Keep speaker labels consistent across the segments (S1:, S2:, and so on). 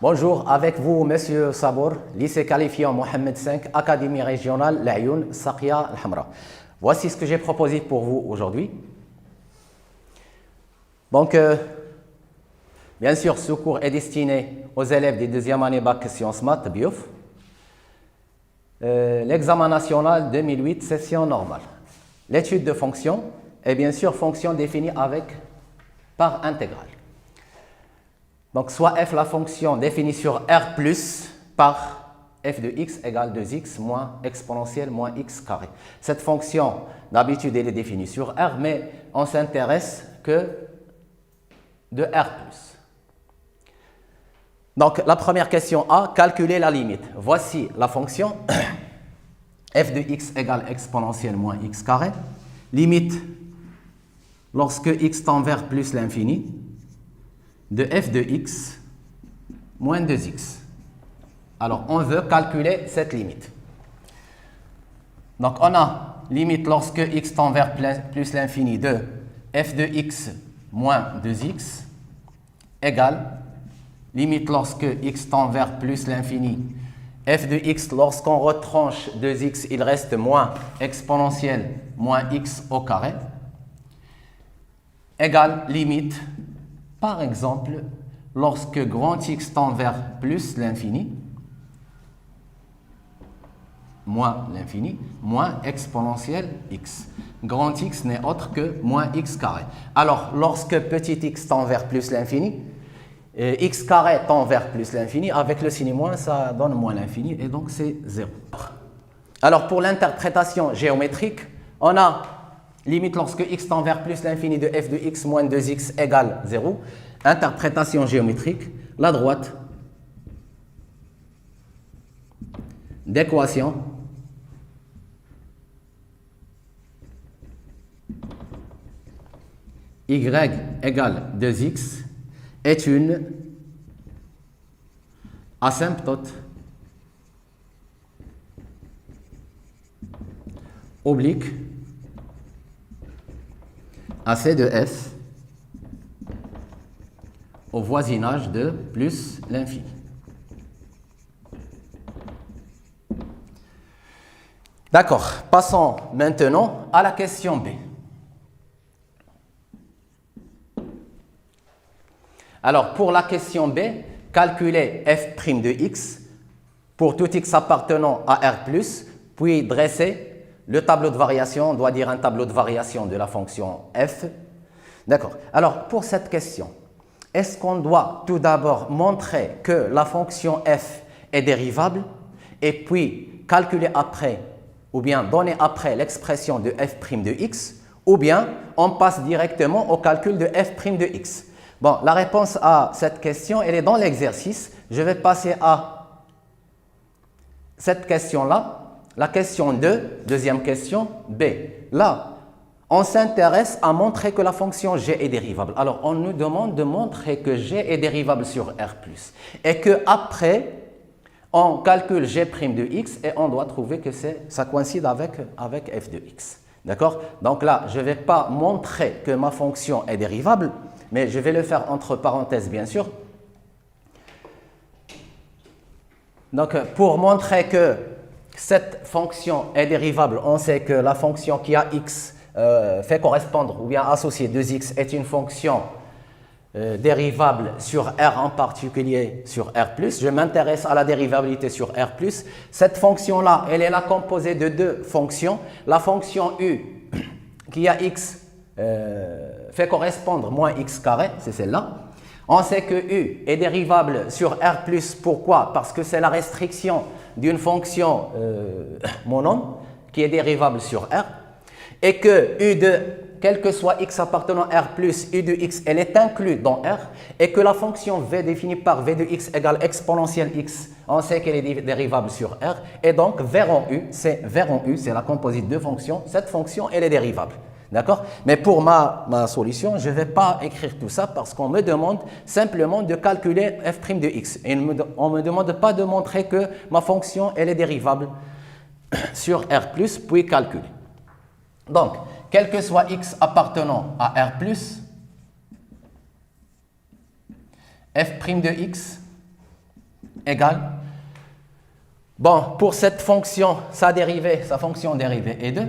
S1: Bonjour, avec vous, Monsieur Sabour, lycée qualifiant Mohamed V, Académie régionale L'Ayoun, Sakia Al-Hamra. Voici ce que j'ai proposé pour vous aujourd'hui. Donc, bien sûr, ce cours est destiné aux élèves des deuxième année bac sciences maths, BIOF. L'examen national 2008, session normale. L'étude de fonction est bien sûr fonction définie avec part intégrale. Donc, soit f la fonction définie sur R plus par f de x égale 2x moins exponentielle moins x carré. Cette fonction, d'habitude, elle est définie sur R, mais on s'intéresse que de R plus. Donc, la première question A, calculer la limite. Voici la fonction f de x égale exponentielle moins x carré. Limite, lorsque x tend vers plus l'infini, de f de x moins 2x. Alors, on veut calculer cette limite. Donc, on a limite lorsque x tend vers plus l'infini de f de x moins 2x égale limite lorsque x tend vers plus l'infini, f de x, lorsqu'on retranche 2x, il reste moins exponentielle moins x au carré, égale limite, par exemple, lorsque grand x tend vers plus l'infini, moins l'infini, moins exponentielle x. Grand x n'est autre que moins x carré. Alors, lorsque petit x tend vers plus l'infini, x carré tend vers plus l'infini, avec le signe moins, ça donne moins l'infini, et donc c'est 0. Alors, pour l'interprétation géométrique, on a limite lorsque x tend vers plus l'infini de f de x moins 2x égale 0. Interprétation géométrique, la droite d'équation y égale 2x est une asymptote oblique AC de f au voisinage de plus l'infini. D'accord, passons maintenant à la question B. Alors, pour la question B, calculer f' de x pour tout x appartenant à R+, puis dresser le tableau de variation, on doit dire un tableau de variation de la fonction f. D'accord. Alors, pour cette question, est-ce qu'on doit tout d'abord montrer que la fonction f est dérivable et puis calculer après, ou bien donner après l'expression de f' de x, ou bien on passe directement au calcul de f' de x? Bon, la réponse à cette question, elle est dans l'exercice. Je vais passer à cette question-là. La question 2, deuxième question, B. Là, on s'intéresse à montrer que la fonction g est dérivable. Alors, on nous demande de montrer que g est dérivable sur R+. Et qu'après, on calcule g' de x et on doit trouver que ça coïncide avec f de x. D'accord? Donc là, je ne vais pas montrer que ma fonction est dérivable, mais je vais le faire entre parenthèses, bien sûr. Donc, pour montrer que cette fonction est dérivable, on sait que la fonction qui a x fait correspondre ou bien associer 2x est une fonction dérivable sur R, en particulier sur R+. Je m'intéresse à la dérivabilité sur R+. Cette fonction-là, elle est la composée de deux fonctions. La fonction u qui a x fait correspondre moins x carré, c'est celle-là. On sait que u est dérivable sur R+. Pourquoi? Parce que c'est la restriction d'une fonction monome qui est dérivable sur R. Et que u de quel que soit x appartenant à R+, u de x, elle est inclue dans R, et que la fonction v définie par v de x égale exponentielle x, on sait qu'elle est dérivable sur R, et donc v en u, c'est la composite de fonctions, cette fonction, elle est dérivable. D'accord? Mais pour ma solution, je ne vais pas écrire tout ça parce qu'on me demande simplement de calculer f' de x. Et on ne me demande pas de montrer que ma fonction, elle est dérivable sur R+, puis calculer. Donc, quel que soit x appartenant à R+, f' de x égale. Bon, pour cette fonction, sa fonction dérivée est 2.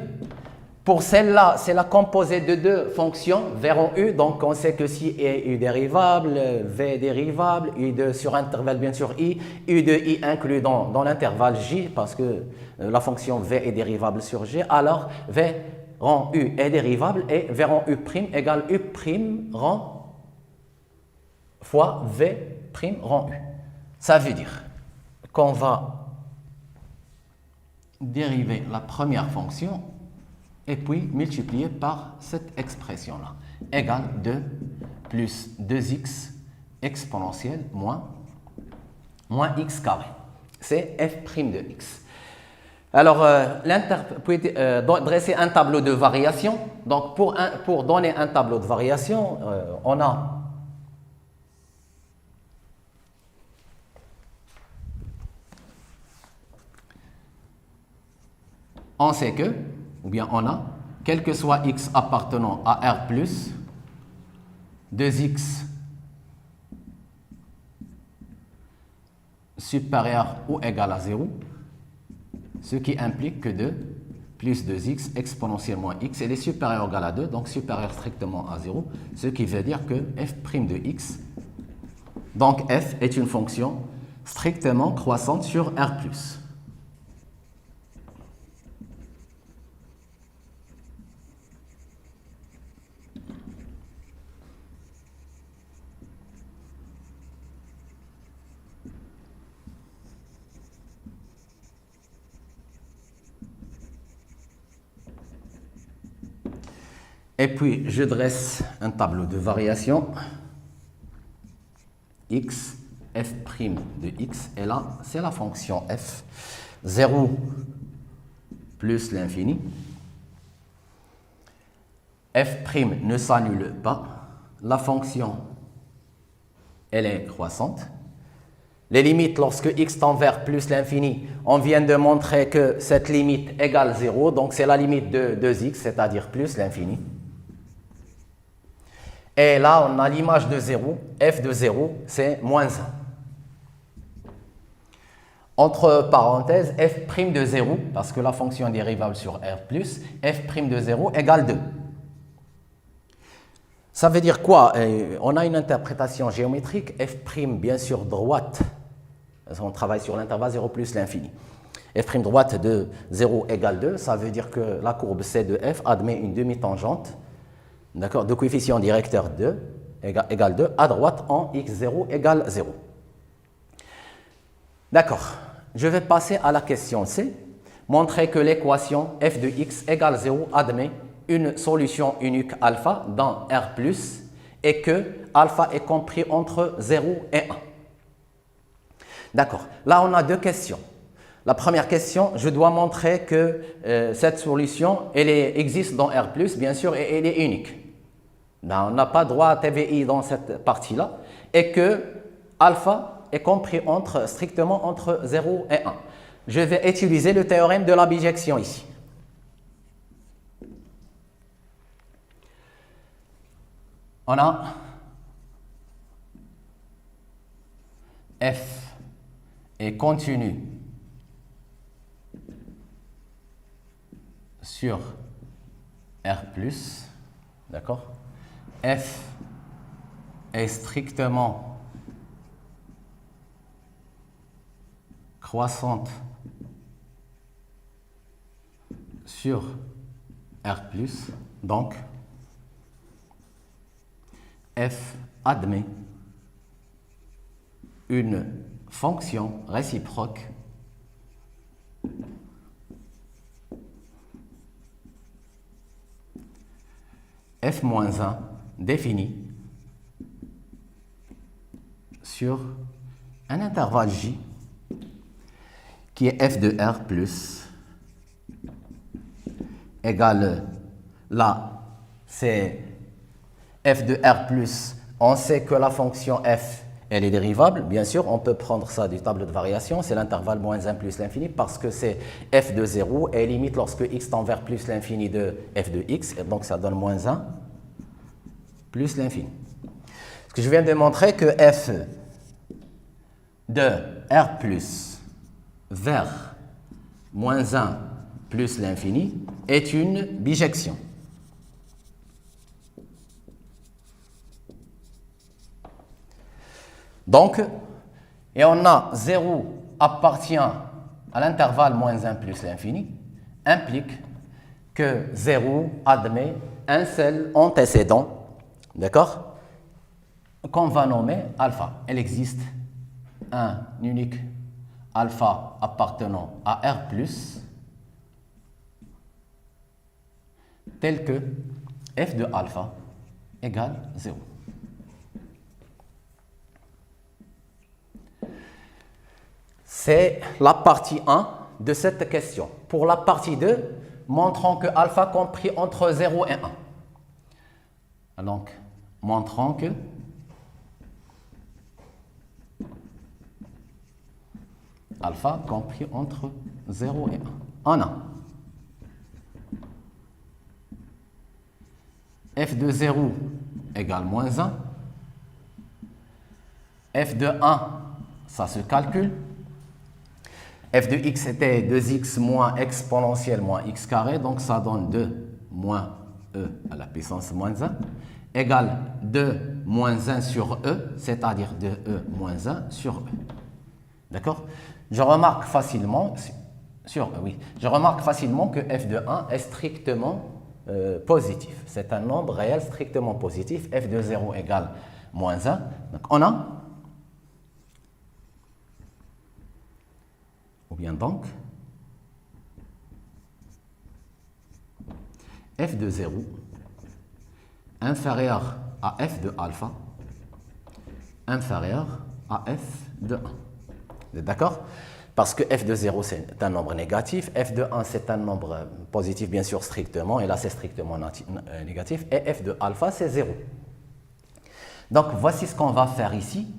S1: Pour celle-là, c'est la composée de deux fonctions, vers U. Donc, on sait que si est U dérivable, V dérivable, U2 sur intervalle, bien sûr, I, U de I inclus dans l'intervalle J, parce que la fonction V est dérivable sur G, alors V rang U est dérivable et V rang U' égale U' rang fois V' rang U. Ça veut dire qu'on va dériver la première fonction et puis multiplier par cette expression-là, égale 2 plus 2x exponentielle moins x carré. C'est f' de x. Alors, vous pouvez dresser un tableau de variation. Donc, pour donner un tableau de variation, on sait que, ou bien on a, quel que soit x appartenant à R+, 2x supérieur ou égal à 0, ce qui implique que 2 plus 2x exponentielle moins x, elle est supérieure ou égale à 2, donc supérieure strictement à 0, ce qui veut dire que f' de x, donc f est une fonction strictement croissante sur R+. Et puis, je dresse un tableau de variation x, f' de x, et là, c'est la fonction f, 0 plus l'infini. F' ne s'annule pas, la fonction, elle est croissante. Les limites, lorsque x tend vers plus l'infini, on vient de montrer que cette limite égale 0, donc c'est la limite de 2x, c'est-à-dire plus l'infini. Et là, on a l'image de 0, f de 0, c'est moins 1. Entre parenthèses, f' de 0, parce que la fonction est dérivable sur R+, f' de 0 égale 2. Ça veut dire quoi? On a une interprétation géométrique, f' bien sûr droite, on travaille sur l'intervalle 0 plus l'infini. F' droite de 0 égale 2, ça veut dire que la courbe C de f admet une demi-tangente, d'accord, de coefficient directeur 2 égale 2 à droite en x0 égale 0. D'accord, je vais passer à la question C. Montrer que l'équation f de x égale 0 admet une solution unique alpha dans R+, et que alpha est compris entre 0 et 1. D'accord, là on a deux questions. La première question, je dois montrer que cette solution, existe dans R+, bien sûr, et elle est unique. Ben, on n'a pas droit à TVI dans cette partie-là, et que alpha est compris strictement entre 0 et 1. Je vais utiliser le théorème de la bijection ici. On a f est continu sur R+, d'accord? F est strictement croissante sur R+, donc f admet une fonction réciproque f-1 définie sur un intervalle J qui est f de R plus égale, là c'est f de R plus, on sait que la fonction f elle est dérivable, bien sûr, on peut prendre ça du tableau de variation, c'est l'intervalle moins 1 plus l'infini, parce que c'est f de 0, et limite lorsque x tend vers plus l'infini de f de x, et donc ça donne moins 1 plus l'infini. Ce que je viens de montrer que f de R plus vers moins 1 plus l'infini est une bijection. Donc, et on a 0 appartient à l'intervalle moins 1 plus l'infini, implique que 0 admet un seul antécédent, d'accord, qu'on va nommer alpha. Il existe un unique alpha appartenant à R+, tel que f de alpha égale 0. C'est la partie 1 de cette question. Pour la partie 2, montrons que alpha compris entre 0 et 1. Donc, montrons que alpha compris entre 0 et 1. En 1. F de 0 égale moins 1. F de 1, ça se calcule. F de x était 2x moins exponentielle moins x carré, donc ça donne 2 moins e à la puissance moins 1, égale 2 moins 1 sur e, c'est-à-dire 2e moins 1 sur e. D'accord? Je remarque facilement que f de 1 est strictement positif. C'est un nombre réel strictement positif. F de 0 égale moins 1. Donc on a, ou bien donc, f de 0 inférieur à f de alpha inférieur à f de 1. Vous êtes d'accord? Parce que f de 0 c'est un nombre négatif, f de 1 c'est un nombre positif bien sûr strictement, et là c'est strictement négatif, et f de alpha c'est 0. Donc voici ce qu'on va faire ici.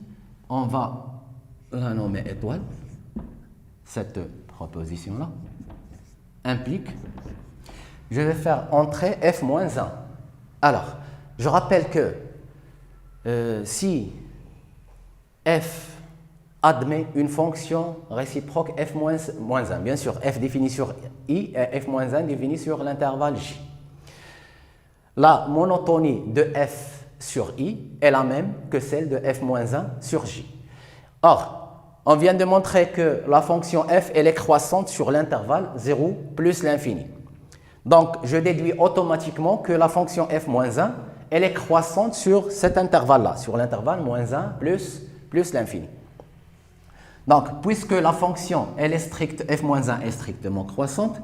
S1: On va la nommer étoile. Cette proposition-là implique, je vais faire entrer f moins 1. Alors, je rappelle que si f admet une fonction réciproque f moins 1, bien sûr, f défini sur i et f moins 1 défini sur l'intervalle j. La monotonie de f sur i est la même que celle de f moins 1 sur j. Or, on vient de montrer que la fonction f elle est croissante sur l'intervalle 0 plus l'infini. Donc, je déduis automatiquement que la fonction f moins 1 elle est croissante sur cet intervalle-là, sur l'intervalle moins 1 plus l'infini. Donc, puisque la fonction elle est stricte, f moins 1 est strictement croissante,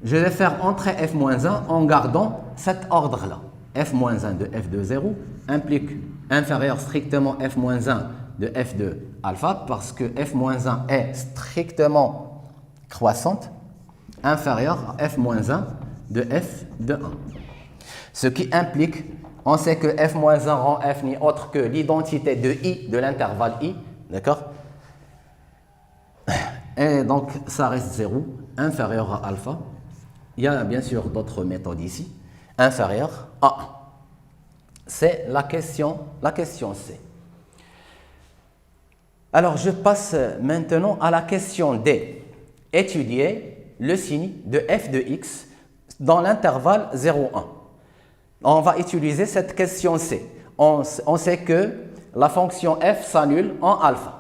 S1: je vais faire entrer f moins 1 en gardant cet ordre-là. F moins 1 de f de 0 implique inférieur strictement f moins 1 de f de alpha, parce que f moins 1 est strictement croissante, inférieure à f moins 1 de f de 1. Ce qui implique, on sait que f moins 1 rend f ni autre que l'identité de i, de l'intervalle i, d'accord? Et donc, ça reste 0, inférieur à alpha. Il y a bien sûr d'autres méthodes ici, inférieur à 1. C'est la question C. Alors, je passe maintenant à la question D. Étudier le signe de f de x dans l'intervalle 0,1. On va utiliser cette question C. On sait que la fonction f s'annule en alpha.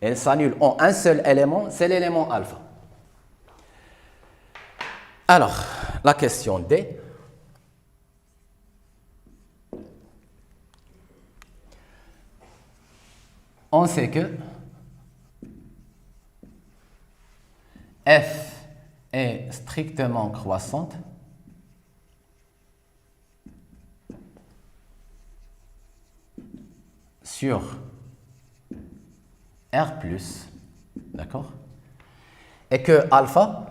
S1: Elle s'annule en un seul élément, c'est l'élément alpha. Alors, la question D. On sait que f est strictement croissante sur R+, d'accord? Et que alpha,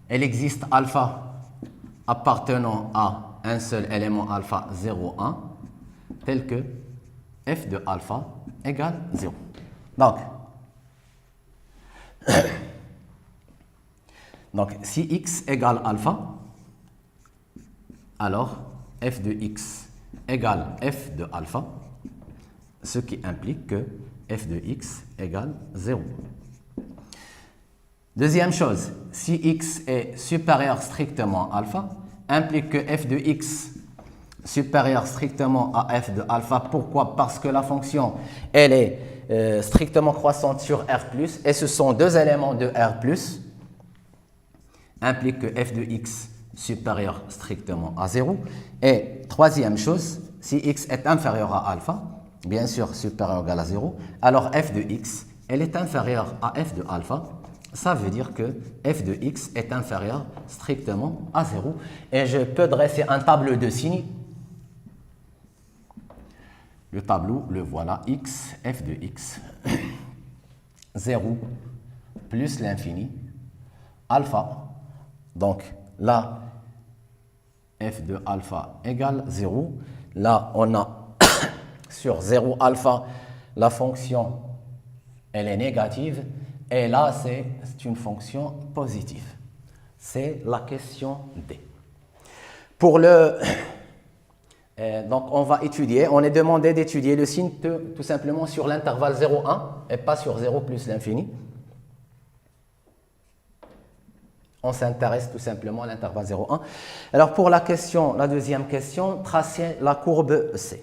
S1: elle existe alpha appartenant à un seul élément alpha 0, 1, tel que f de alpha égale 0. Donc, si x égale alpha, alors f de x égale f de alpha, ce qui implique que f de x égale 0. Deuxième chose, si x est supérieur strictement à alpha, implique que f de x supérieur strictement à f de alpha. Pourquoi? Parce que la fonction, elle est strictement croissante sur R+, et ce sont deux éléments de R+, implique que f de x supérieur strictement à 0. Et troisième chose, si x est inférieur à alpha, bien sûr supérieur ou égal à 0, alors f de x, elle est inférieure à f de alpha. Ça veut dire que f de x est inférieur strictement à 0. Et je peux dresser un tableau de signes. Le tableau, le voilà, x, f de x, 0 plus l'infini, alpha. Donc là, f de alpha égale 0. Là, on a sur 0 alpha, la fonction, elle est négative. Et là, c'est une fonction positive. C'est la question D. Pour le... donc, on va étudier, on est demandé d'étudier le signe tout simplement sur l'intervalle 0,1 et pas sur 0 plus l'infini. On s'intéresse tout simplement à l'intervalle 0,1. Alors, pour la deuxième question, tracez la courbe C.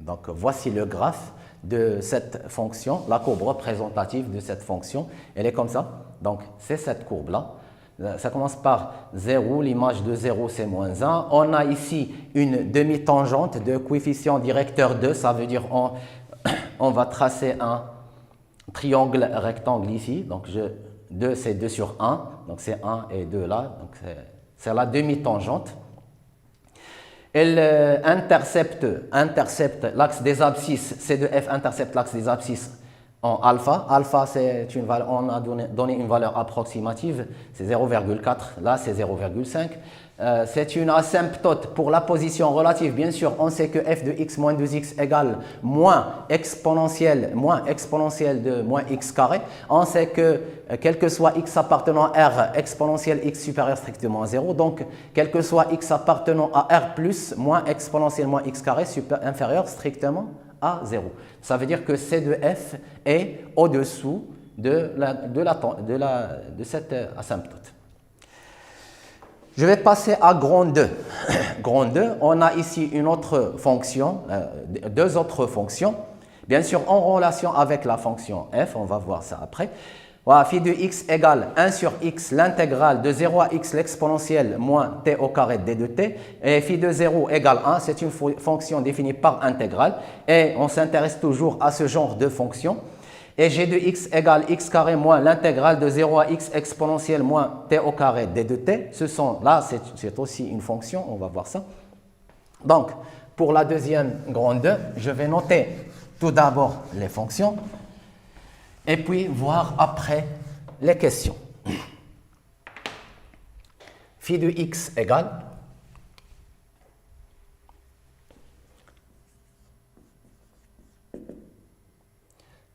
S1: Donc, voici le graphe de cette fonction, la courbe représentative de cette fonction. Elle est comme ça. Donc, c'est cette courbe-là. Ça commence par 0, l'image de 0 c'est moins 1. On a ici une demi-tangente de coefficient directeur 2, ça veut dire on va tracer un triangle rectangle ici. Donc 2 c'est 2 sur 1, donc c'est 1 et 2 là, donc c'est la demi-tangente. Elle intercepte l'axe des abscisses, C de f intercepte l'axe des abscisses en alpha. Alpha, on a donné une valeur approximative, c'est 0,4, là c'est 0,5. C'est une asymptote pour la position relative. Bien sûr, on sait que f de x moins 2x égale moins exponentielle de moins x carré. On sait que quel que soit x appartenant à R, exponentielle x supérieur strictement à 0. Donc, quel que soit x appartenant à R plus, moins exponentielle moins x carré inférieur strictement à 0. Ça veut dire que C de f est au-dessous de cette asymptote. Je vais passer à grand 2. Grand 2, on a ici une autre fonction, deux autres fonctions, bien sûr en relation avec la fonction f, on va voir ça après. Voilà, phi de x égale 1 sur x, l'intégrale de 0 à x, l'exponentielle moins t au carré d de t, et phi de 0 égale 1, c'est une fonction définie par intégrale, et on s'intéresse toujours à ce genre de fonction. Et g de x égale x carré moins l'intégrale de 0 à x exponentielle moins t au carré d de t. Là, c'est aussi une fonction, on va voir ça. Donc, pour la deuxième grande 2, je vais noter tout d'abord les fonctions et puis voir après les questions. Phi de x égale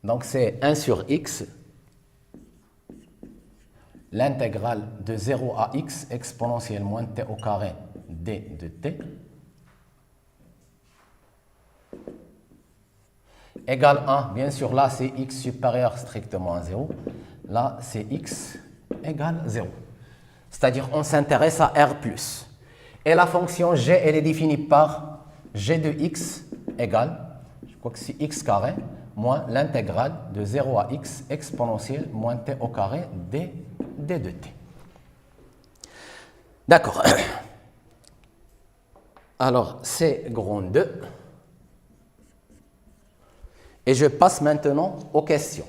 S1: donc c'est 1 sur x, l'intégrale de 0 à x exponentielle moins t au carré d de t, égale 1. Bien sûr, là c'est x supérieur strictement à 0. Là c'est x égale 0. C'est-à-dire on s'intéresse à R+. Et la fonction g, elle est définie par g de x égale, je crois que c'est x carré, moins l'intégrale de 0 à x exponentielle moins t au carré d de t. D'accord. Alors, c'est grand 2. Et je passe maintenant aux questions.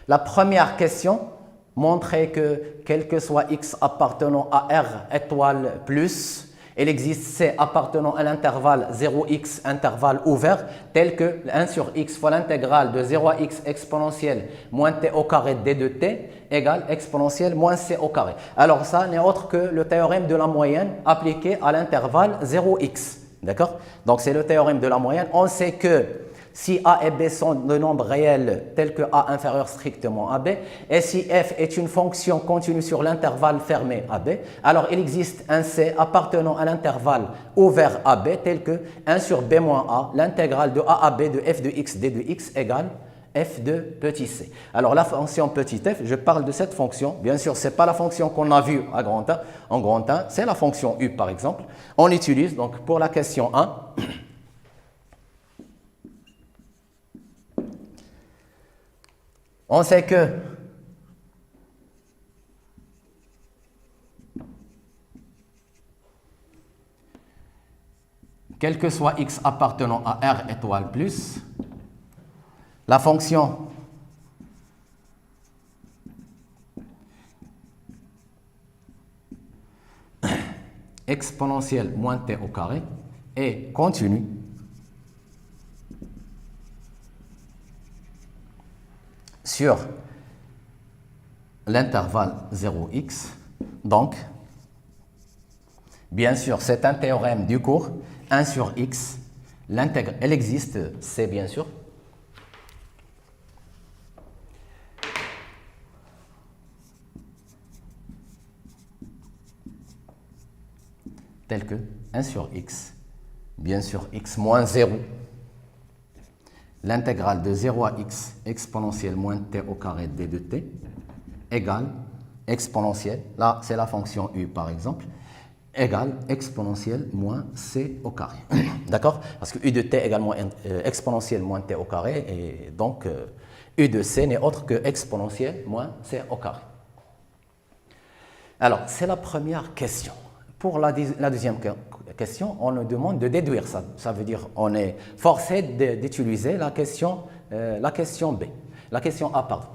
S1: La première question montrait que quel que soit x appartenant à R étoile plus, il existe C appartenant à l'intervalle 0x, intervalle ouvert, tel que 1 sur x fois l'intégrale de 0 à x exponentielle moins t au carré d de t égale exponentielle moins c au carré. Alors ça n'est autre que le théorème de la moyenne appliqué à l'intervalle 0x. D'accord? Donc c'est le théorème de la moyenne. On sait que si A et B sont de nombres réels tels que A inférieur strictement à B, et si F est une fonction continue sur l'intervalle fermé AB, alors il existe un C appartenant à l'intervalle ouvert AB tel que 1 sur B moins A, l'intégrale de A à B de f de x d de x égale f de petit c. Alors la fonction petit f, je parle de cette fonction. Bien sûr, ce n'est pas la fonction qu'on a vue à grand 1, en grand 1, c'est la fonction u par exemple. On utilise donc pour la question 1, on sait que quel que soit x appartenant à R étoile plus, la fonction exponentielle moins t au carré est continue sur l'intervalle 0x. Donc, bien sûr, c'est un théorème du cours, 1 sur x, elle existe, c'est bien sûr. Tel que 1 sur x, bien sûr x moins 0, l'intégrale de 0 à x exponentielle moins t au carré d de t égale exponentielle, là c'est la fonction u par exemple, égale exponentielle moins c au carré. D'accord? Parce que u de t égale exponentielle moins t au carré, et donc u de c n'est autre que exponentielle moins c au carré. Alors, c'est la première question. Pour la deuxième question, on nous demande de déduire ça. Ça veut dire qu'on est forcé d'utiliser la question B. La question A, pardon.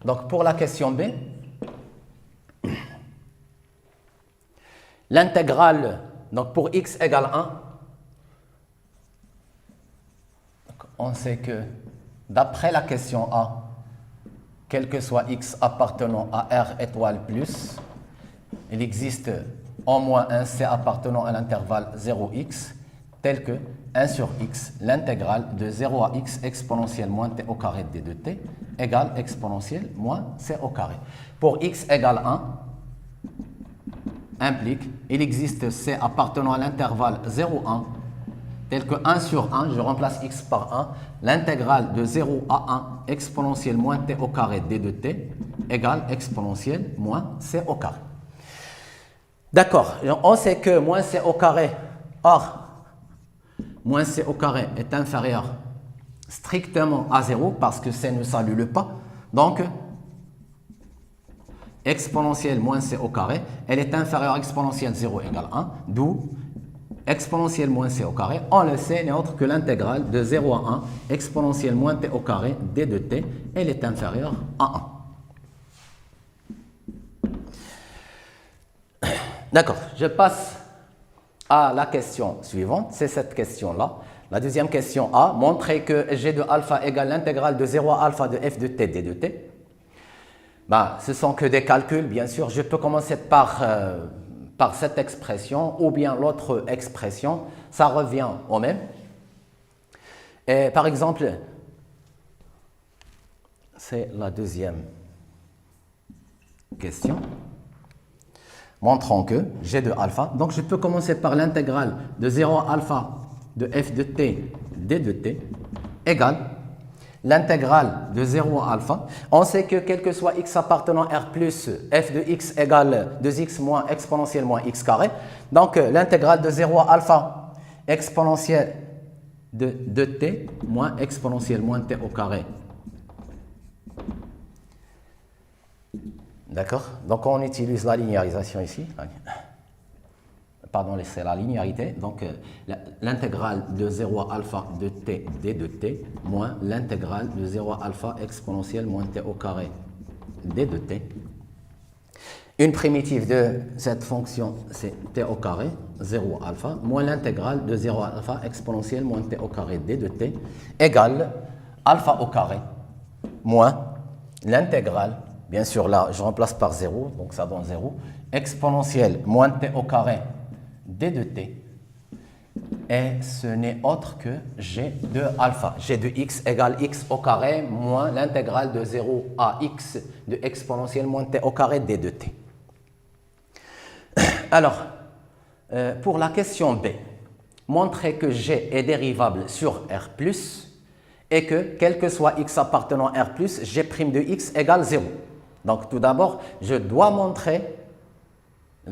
S1: Donc, pour la question B, l'intégrale, donc pour x égale 1, on sait que d'après la question A, quel que soit x appartenant à R étoile plus, il existe au moins un C appartenant à l'intervalle 0x, tel que 1 sur x, l'intégrale de 0 à x exponentielle moins t au carré d de t, égale exponentielle moins c au carré. Pour x égale 1, implique, il existe C appartenant à l'intervalle 0,1, tel que 1 sur 1, je remplace x par 1, l'intégrale de 0 à 1 exponentielle moins t au carré d de t, égale exponentielle moins c au carré. D'accord, on sait que moins c au carré, or, moins c au carré est inférieur strictement à 0 parce que c ne s'annule pas. Donc, exponentielle moins c au carré, elle est inférieure à exponentielle 0 égale 1, d'où exponentielle moins c au carré, on le sait, n'est autre que l'intégrale de 0 à 1, exponentielle moins t au carré d de t, elle est inférieure à 1. D'accord, je passe à la question suivante, c'est cette question-là. La deuxième question A, montrer que g de alpha égale l'intégrale de 0 à alpha de f de t d de t. Ben, ce ne sont que des calculs, bien sûr. Je peux commencer par cette expression ou bien l'autre expression. Ça revient au même. Et par exemple, c'est la deuxième question. Montrons que g de alpha, donc je peux commencer par l'intégrale de 0 à alpha de f de t d de t égale l'intégrale de 0 à alpha. On sait que quel que soit x appartenant R plus f de x égale 2x moins exponentielle moins x carré. Donc l'intégrale de 0 à alpha exponentielle de t moins exponentielle moins t au carré. D'accord? Donc on utilise la linéarisation ici. Pardon, c'est la linéarité. Donc l'intégrale de 0 à alpha de t d de t moins l'intégrale de 0 à alpha exponentielle moins t au carré d de t. Une primitive de cette fonction, c'est t au carré, 0 alpha, moins l'intégrale de 0 à alpha exponentielle moins t au carré d de t égale alpha au carré moins l'intégrale. Bien sûr, là, je remplace par 0, donc ça donne 0. Exponentielle moins t au carré d de t et ce n'est autre que g de alpha. G de x égale x au carré moins l'intégrale de 0 à x de exponentielle moins t au carré d de t. Alors, pour la question B, montrer que G est dérivable sur R+, et que, quel que soit x appartenant à R+, G' de x égale 0. Donc, tout d'abord, je dois montrer,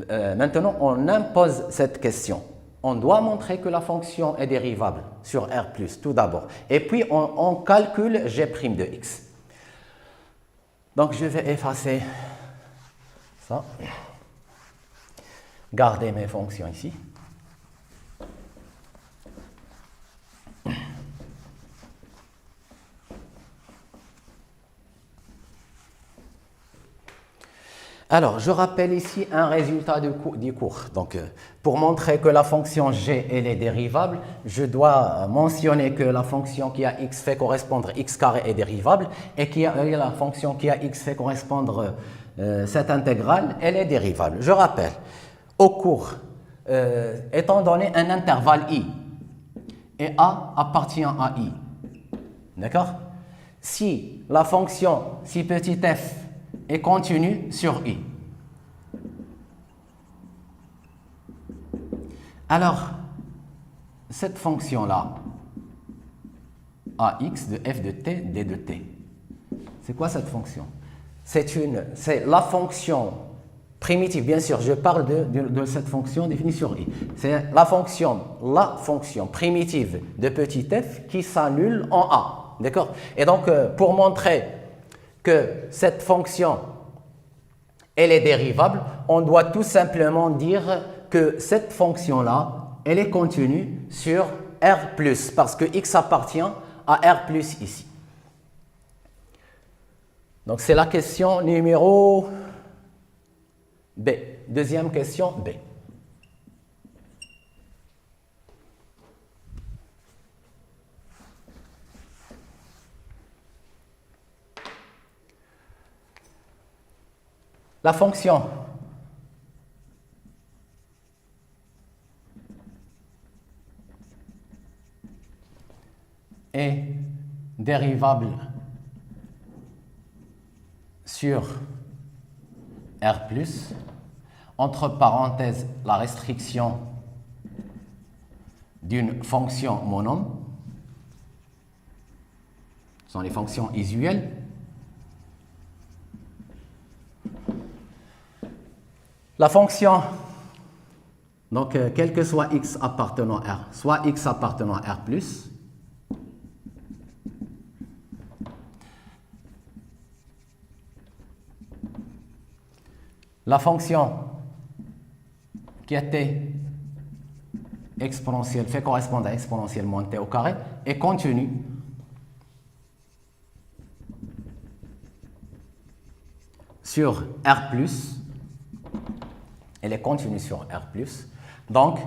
S1: maintenant, on impose cette question. On doit montrer que la fonction est dérivable sur R+, tout d'abord. Et puis, on calcule G' de x. Donc, je vais effacer ça. Garder mes fonctions ici. Alors, je rappelle ici un résultat du cours. Donc, pour montrer que la fonction g elle est dérivable, je dois mentionner que la fonction qui a x fait correspondre x carré est dérivable et que la fonction qui a x fait correspondre cette intégrale, elle est dérivable. Je rappelle, au cours, étant donné un intervalle i, et a appartient à i, d'accord? Si la fonction, si petit f est continue sur i, alors cette fonction-là, ax de f de t, d de t, c'est quoi cette fonction? C'est la fonction primitive, bien sûr, je parle de cette fonction définie sur i. C'est la fonction primitive de petit f qui s'annule en a. D'accord? Et donc, pour montrer que cette fonction, elle est dérivable, on doit tout simplement dire que cette fonction-là, elle est continue sur R+, parce que x appartient à R+, ici. Donc, c'est la question numéro B. Deuxième question, B. La fonction est dérivable sur R+, entre parenthèses, la restriction d'une fonction monome, ce sont les fonctions usuelles, la fonction, donc quel que soit x appartenant à R, soit x appartenant à R+, la fonction qui était exponentielle, fait correspondre à exponentielle moins t au carré, est continue sur R+, elle est continue sur R+, donc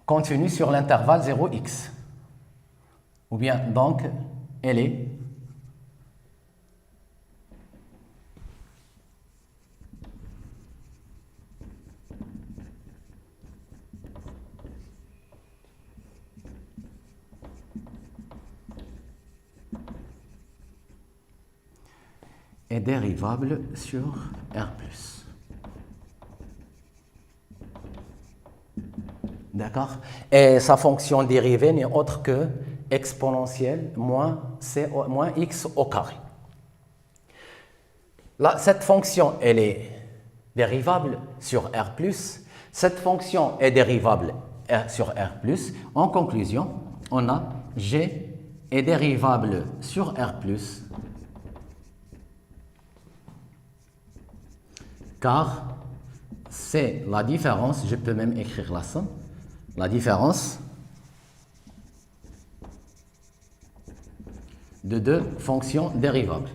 S1: continue sur l'intervalle 0x, ou bien donc elle est dérivable sur R+. D'accord? Et sa fonction dérivée n'est autre que exponentielle moins x au carré. Là, cette fonction, elle est dérivable sur R+. Cette fonction est dérivable sur R+. En conclusion, on a G est dérivable sur R+, car c'est la différence, je peux même écrire la somme, la différence de deux fonctions dérivables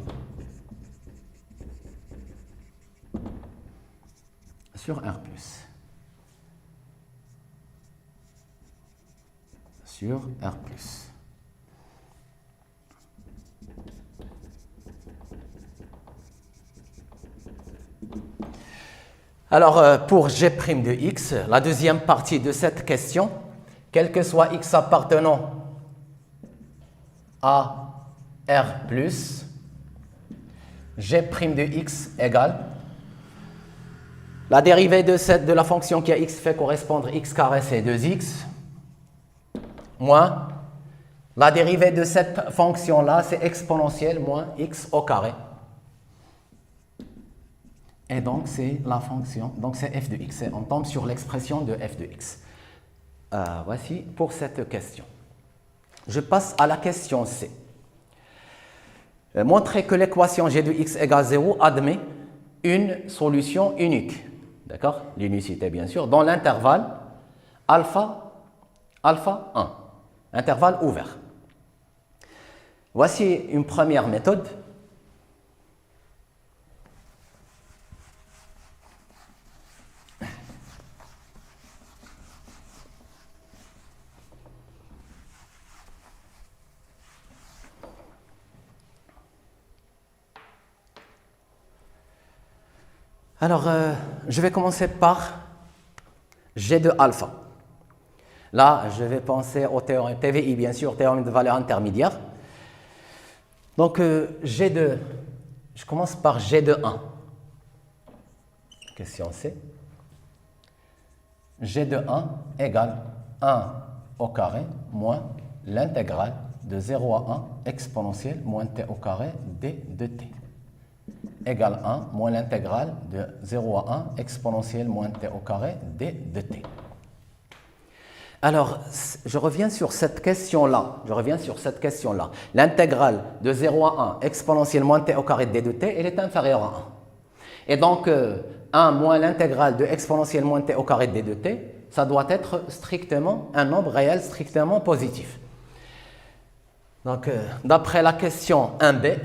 S1: sur R+. Sur R+. Alors, pour g' de x, la deuxième partie de cette question, quel que soit x appartenant à R+, g' de x égale la dérivée de la fonction qui a x fait correspondre x carré, c'est 2x, moins la dérivée de cette fonction-là, c'est exponentielle moins x au carré. Et donc, c'est la fonction, donc c'est f de x. On tombe sur l'expression de f de x. Voici pour cette question. Je passe à la question C. Montrer que l'équation g de x égale 0 admet une solution unique. D'accord? L'unicité, bien sûr, dans l'intervalle alpha 1. Intervalle ouvert. Voici une première méthode. Alors, je vais commencer par G de alpha. Là, je vais penser au théorème TVI, bien sûr, théorème de valeur intermédiaire. Donc, je commence par G de 1. Question C. G de 1 égale 1 au carré moins l'intégrale de 0 à 1 exponentielle moins t au carré d de t. Égale 1 moins l'intégrale de 0 à 1 exponentielle moins t au carré d de t. Alors, je reviens sur cette question-là. L'intégrale de 0 à 1 exponentielle moins t au carré de d de t, elle est inférieure à 1. Et donc, 1 moins l'intégrale de exponentielle moins t au carré de d de t, ça doit être strictement un nombre réel strictement positif. Donc, d'après la question 1b,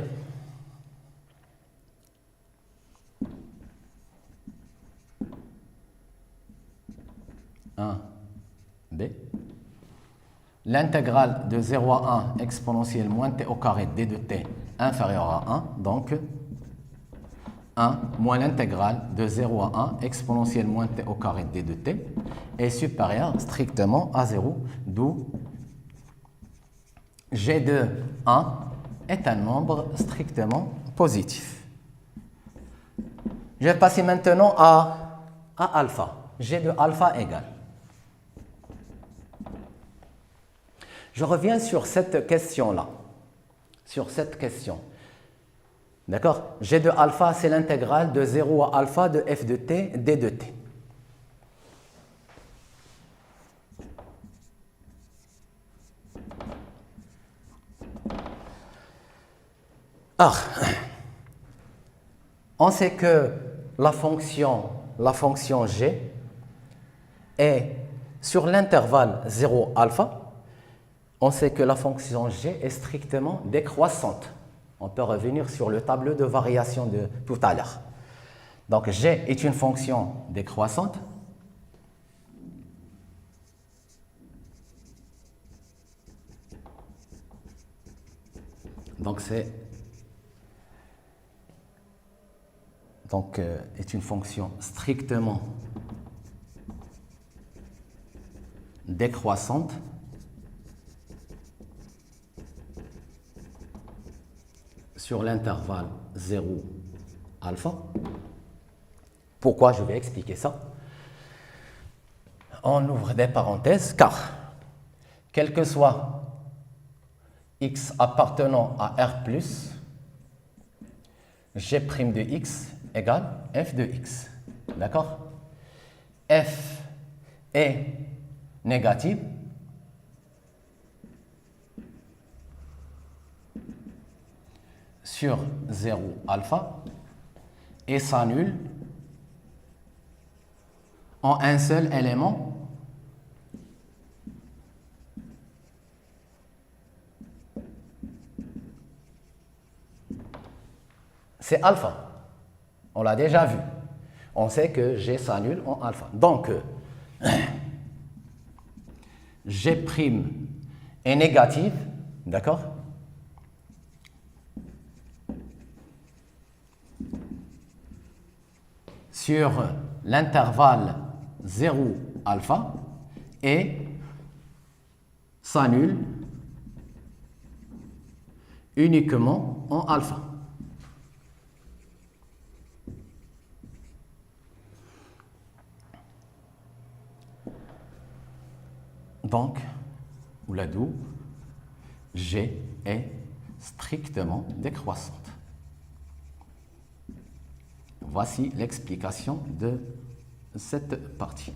S1: B, l'intégrale de 0 à 1 exponentielle moins t au carré d de t inférieur à 1, donc 1 moins l'intégrale de 0 à 1 exponentielle moins t au carré d de t est supérieur strictement à 0, d'où g de 1 est un nombre strictement positif. Je vais passer maintenant à alpha. G de alpha égale. Je reviens sur cette question-là. D'accord? G de alpha, c'est l'intégrale de 0 à alpha de f de t, d de t. Alors, on sait que la fonction g est sur l'intervalle 0 alpha. On sait que la fonction g est strictement décroissante. On peut revenir sur le tableau de variation de tout à l'heure. Donc, g est une fonction décroissante. Donc, est une fonction strictement décroissante. Sur l'intervalle 0 alpha. Pourquoi? Je vais expliquer ça. On ouvre des parenthèses, car quel que soit x appartenant à R+, g' de x égale f de x. D'accord? F est négative. Sur 0 alpha et s'annule en un seul élément c'est alpha. On l'a déjà vu. On sait que G s'annule en alpha. Donc, G' est négative, d'accord? Sur l'intervalle 0 alpha et s'annule uniquement en alpha. Donc, d'où G est strictement décroissante. Voici l'explication de cette partie.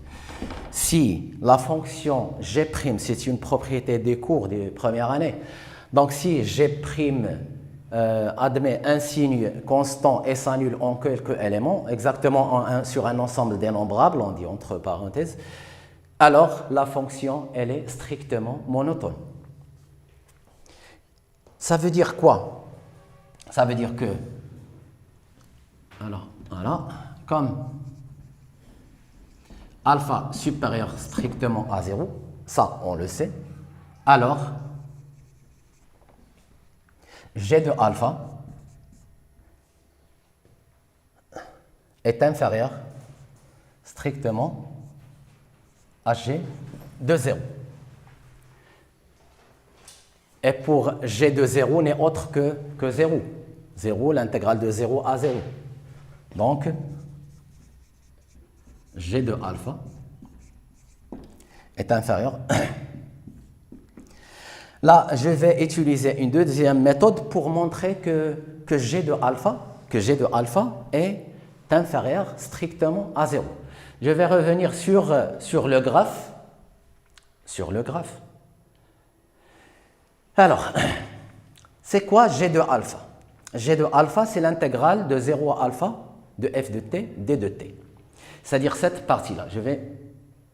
S1: Si la fonction G', c'est une propriété des cours des premières années, donc si G' admet un signe constant et s'annule en quelques éléments, exactement sur un ensemble dénombrable, on dit entre parenthèses, alors la fonction, elle est strictement monotone. Ça veut dire quoi? Ça veut dire que, alors, voilà, comme alpha supérieur strictement à 0, ça on le sait, alors G de alpha est inférieur strictement à G de 0. Et pour G de 0 n'est autre que 0. 0, l'intégrale de 0 à 0. Donc, G de alpha est inférieur. Là, je vais utiliser une deuxième méthode pour montrer que G de alpha est inférieur strictement à 0. Je vais revenir sur le graphe. Alors, c'est quoi G de alpha? G de alpha, c'est l'intégrale de 0 à alpha de f de t, d de t. C'est-à-dire cette partie-là. Je vais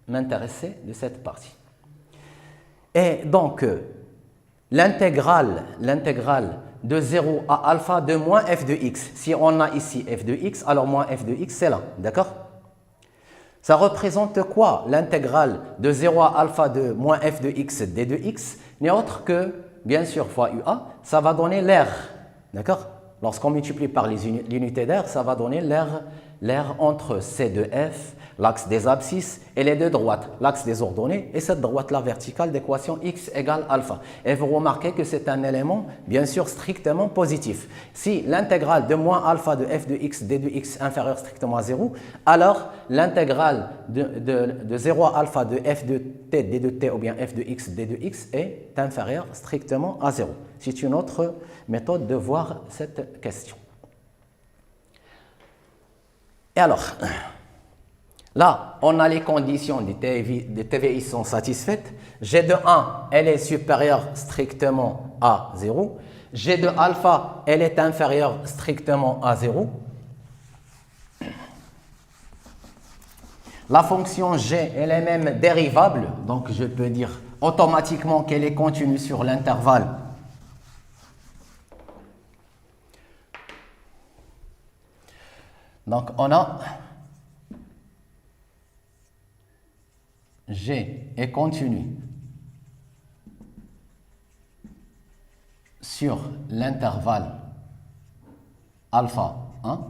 S1: m'intéresser de cette partie. Et donc, l'intégrale de 0 à alpha de moins f de x. Si on a ici f de x, alors moins f de x, c'est là. D'accord? Ça représente quoi? L'intégrale de 0 à alpha de moins f de x d de x n'est autre que, bien sûr, fois UA, ça va donner l'air. D'accord? Lorsqu'on multiplie par l'unité d'air, ça va donner l'air entre C de F, l'axe des abscisses, et les deux droites, l'axe des ordonnées, et cette droite-là verticale d'équation x égale alpha. Et vous remarquez que c'est un élément, bien sûr, strictement positif. Si l'intégrale de moins alpha de f de x, d de x inférieure strictement à 0, alors l'intégrale de 0 à alpha de f de t, d de t, ou bien f de x, d de x est inférieure strictement à 0. C'est une autre méthode de voir cette question. Et alors, là, on a les conditions des TVI sont satisfaites. G de 1, elle est supérieure strictement à 0. G de alpha, elle est inférieure strictement à 0. La fonction G, elle est même dérivable, donc je peux dire automatiquement qu'elle est continue sur l'intervalle. Donc on a G est continu sur l'intervalle alpha 1.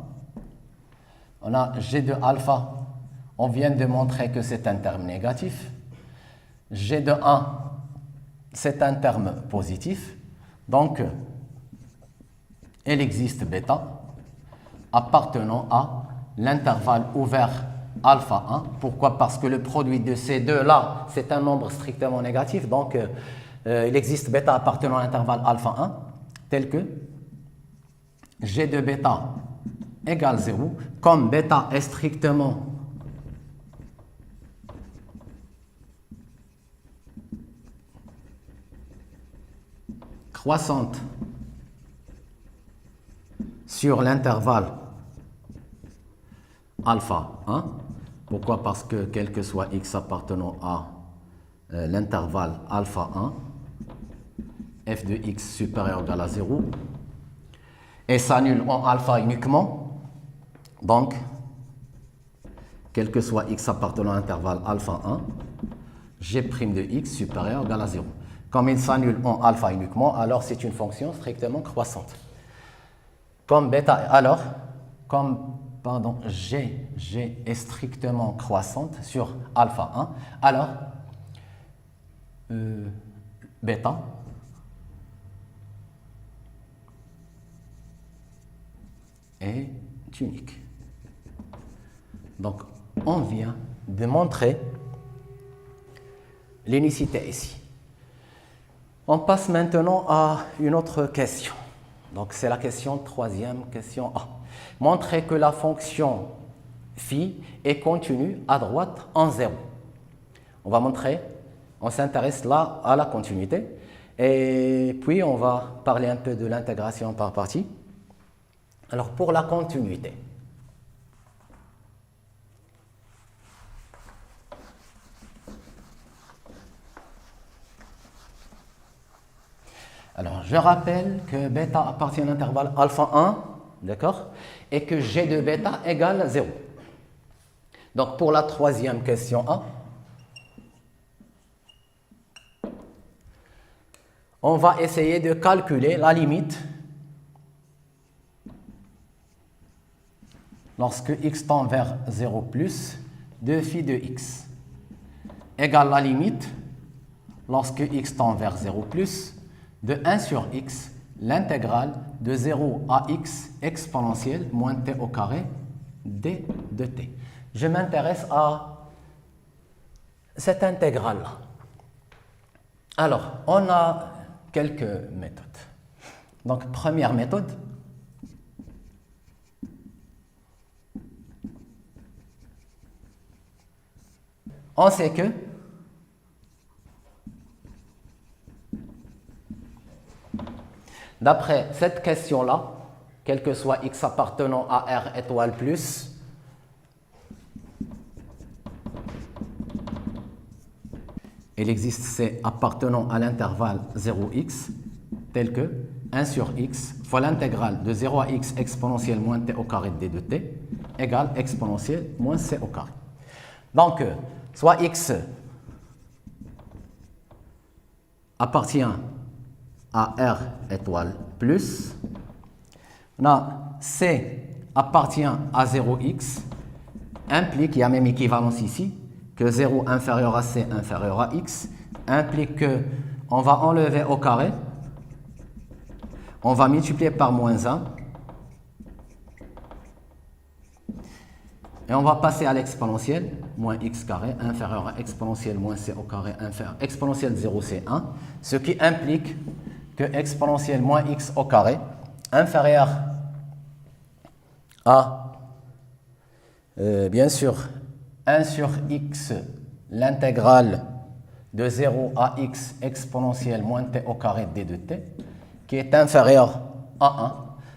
S1: On a G de alpha, on vient de montrer que c'est un terme négatif. G de 1, c'est un terme positif. Donc, il existe bêta appartenant à l'intervalle ouvert alpha 1. Pourquoi? Parce que le produit de ces deux-là, c'est un nombre strictement négatif. Donc, il existe bêta appartenant à l'intervalle alpha 1, tel que G de bêta égale 0, comme bêta est strictement croissante sur l'intervalle alpha 1. Pourquoi? Parce que quel que soit x appartenant à l'intervalle alpha 1, f de x supérieur ou égal à 0, et s'annule en alpha uniquement. Donc, quel que soit x appartenant à l'intervalle alpha 1, g' de x supérieur ou égal à 0. Comme il s'annule en alpha uniquement, alors c'est une fonction strictement croissante. Comme bêta, alors, comme pardon, G est strictement croissante sur alpha 1, alors bêta est unique. Donc, on vient de montrer l'unicité ici. On passe maintenant à une autre question. Donc, c'est la question troisième, question A. Montrer que la fonction phi est continue à droite en 0. On va montrer, on s'intéresse là à la continuité. Et puis, on va parler un peu de l'intégration par partie. Alors, pour la continuité. Alors, je rappelle que bêta appartient à l'intervalle alpha 1, d'accord, et que g de bêta égale 0. Donc, pour la troisième question A, on va essayer de calculer la limite lorsque x tend vers 0 plus de phi de x égale la limite lorsque x tend vers 0 plus de 1 sur x, l'intégrale de 0 à x exponentielle moins t au carré d de t. Je m'intéresse à cette intégrale-là. Alors, on a quelques méthodes. Donc, première méthode, on sait que d'après cette question-là, quel que soit x appartenant à R étoile plus, il existe C appartenant à l'intervalle 0x, tel que 1 sur x fois l'intégrale de 0 à x exponentielle moins t au carré de d de t égale exponentielle moins c au carré. Donc, soit x appartient à R étoile plus, on a C appartient à 0x, implique, il y a même équivalence ici, que 0 inférieur à C inférieur à x, implique que on va enlever au carré, on va multiplier par moins 1, et on va passer à l'exponentielle, moins x carré inférieur à exponentielle moins c au carré inférieur, exponentielle 0 c'est 1, ce qui implique que exponentielle moins x au carré inférieur à, bien sûr, 1 sur x, l'intégrale de 0 à x exponentielle moins t au carré d de t, qui est inférieur à 1,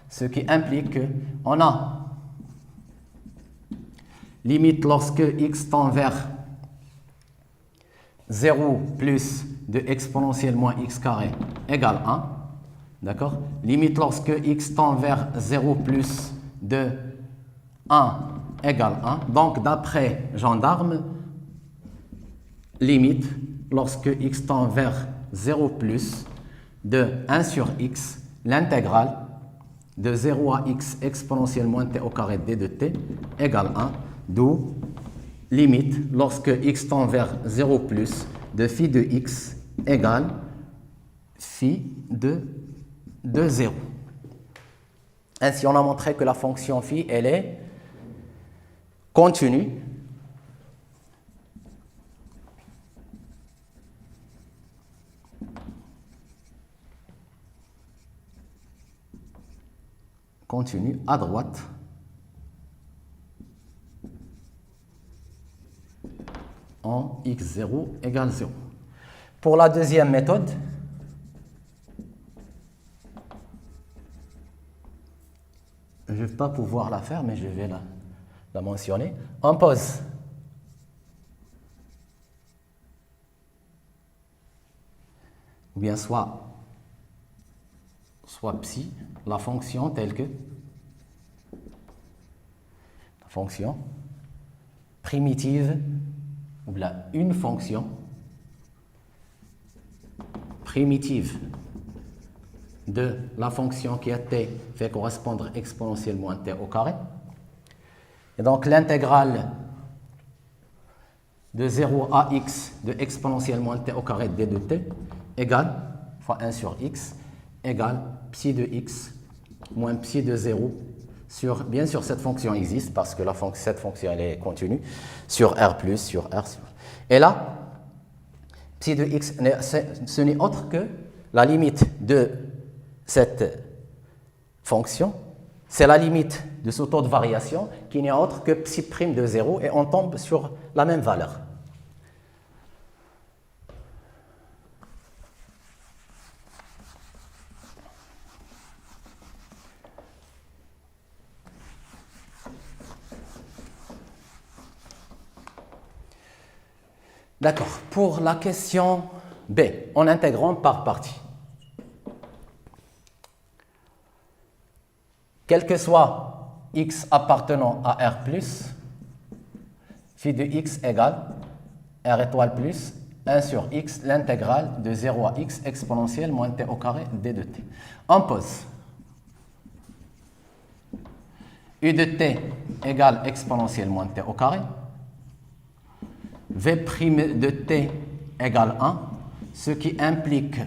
S1: ce qui implique qu'on a limite lorsque x tend vers 0 plus de exponentielle moins x carré égale 1, d'accord? Limite lorsque x tend vers 0 plus de 1 égale 1. Donc, d'après Gendarme, limite lorsque x tend vers 0 plus de 1 sur x, l'intégrale de 0 à x exponentielle moins t au carré d de t égale 1, d'où limite lorsque x tend vers 0 plus de phi de x égale phi de 0. Ainsi, on a montré que la fonction phi, elle est continue à droite en x0 égale 0. Pour la deuxième méthode, je ne vais pas pouvoir la faire, mais je vais la mentionner. On pose ou bien soit psi, la fonction telle que la fonction primitive, ou bien une fonction primitive de la fonction qui à t fait correspondre exponentielle moins t au carré, Et donc l'intégrale de 0 à x de exponentielle moins t au carré d de t égale, fois 1 sur x, égale psi de x moins psi de 0 sur, bien sûr cette fonction existe parce que cette fonction elle est continue, sur r plus, sur r sur. Et là, psi de x, ce n'est autre que la limite de cette fonction, c'est la limite de ce taux de variation qui n'est autre que psi prime de 0 et on tombe sur la même valeur. D'accord. Pour la question B, en intégrant par partie. Quel que soit x appartenant à R+, phi de x égale R étoile plus 1 sur x, l'intégrale de 0 à x exponentielle moins t au carré d de t. On pose u de t égale exponentielle moins t au carré, v' de t égale 1, ce qui implique